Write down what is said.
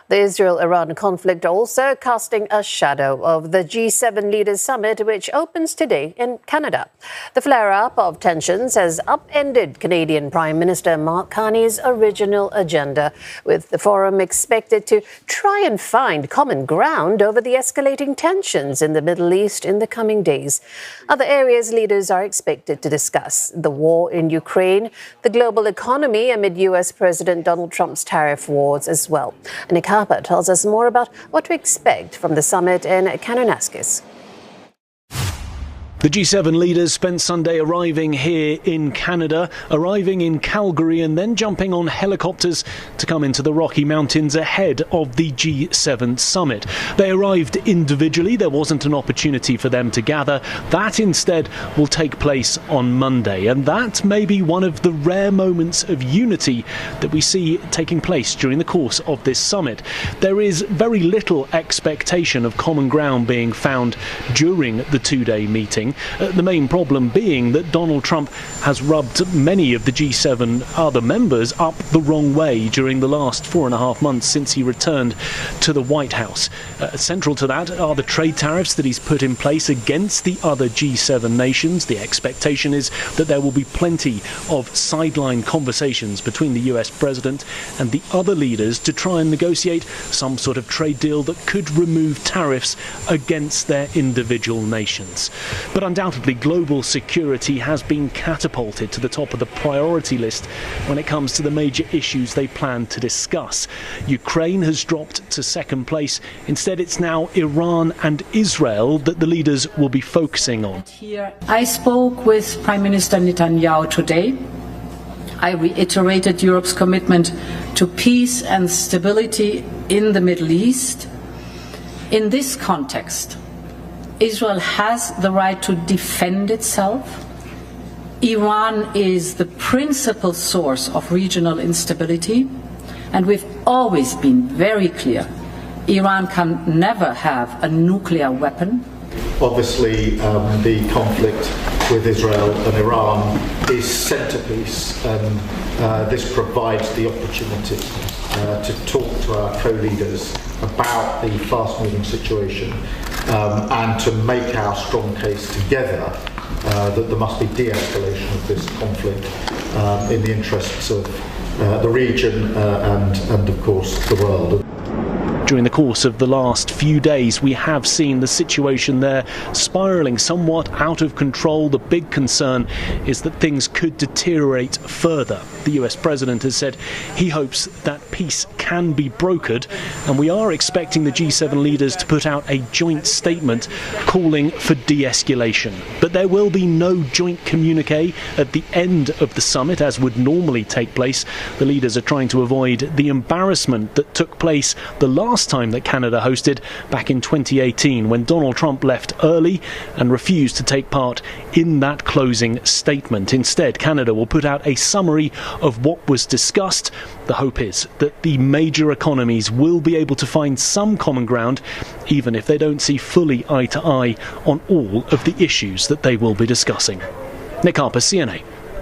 The Israel-Iran conflict also casting a shadow of the G7 Leaders Summit, which opens today in Canada. The flare-up of tensions has upended Canadian Prime Minister Mark Carney's original agenda, with the forum expected to try and find common ground over the escalating tensions in the Middle East in the coming days. Other areas leaders are expected to discuss: the war in Ukraine, the global economy amid US President Donald Trump's tariff wars as well. Nick Harper tells us more about what to expect from the summit in Kananaskis. The G7 leaders spent Sunday arriving here in Canada, arriving in Calgary and then jumping on helicopters to come into the Rocky Mountains ahead of the G7 summit. They arrived individually. There wasn't an opportunity for them to gather. That instead will take place on Monday, and that may be one of the rare moments of unity that we see taking place during the course of this summit. There is very little expectation of common ground being found during the two-day meeting. The main problem being that Donald Trump has rubbed many of the G7 other members up the wrong way during the last 4.5 months since he returned to the White House. Central to that are the trade tariffs that he's put in place against the other G7 nations. The expectation is that there will be plenty of sideline conversations between the US president and the other leaders to try and negotiate some sort of trade deal that could remove tariffs against their individual nations. But undoubtedly, global security has been catapulted to the top of the priority list when it comes to the major issues they plan to discuss. Ukraine has dropped to second place. Instead, it's now Iran and Israel that the leaders will be focusing on. I spoke with Prime Minister Netanyahu today. I reiterated Europe's commitment to peace and stability in the Middle East. In this context, Israel has the right to defend itself. Iran is the principal source of regional instability, and we've always been very clear: Iran can never have a nuclear weapon. Obviously, the conflict with Israel and Iran is centrepiece, and this provides the opportunity to talk to our co-leaders about the fast-moving situation and to make our strong case together that there must be de-escalation of this conflict in the interests of the region and of course the world. During the course of the last few days, we have seen the situation there spiralling somewhat out of control. The big concern is that things could deteriorate further. The US president has said he hopes that peace can be brokered, and we are expecting the G7 leaders to put out a joint statement calling for de-escalation. But there will be no joint communique at the end of the summit, as would normally take place. The leaders are trying to avoid the embarrassment that took place the last time that Canada hosted back in 2018, when Donald Trump left early and refused to take part in that closing statement. Instead, Canada will put out a summary of what was discussed. The hope is that the major economies will be able to find some common ground, even if they don't see fully eye to eye on all of the issues that they will be discussing. Nick Harper, CNA.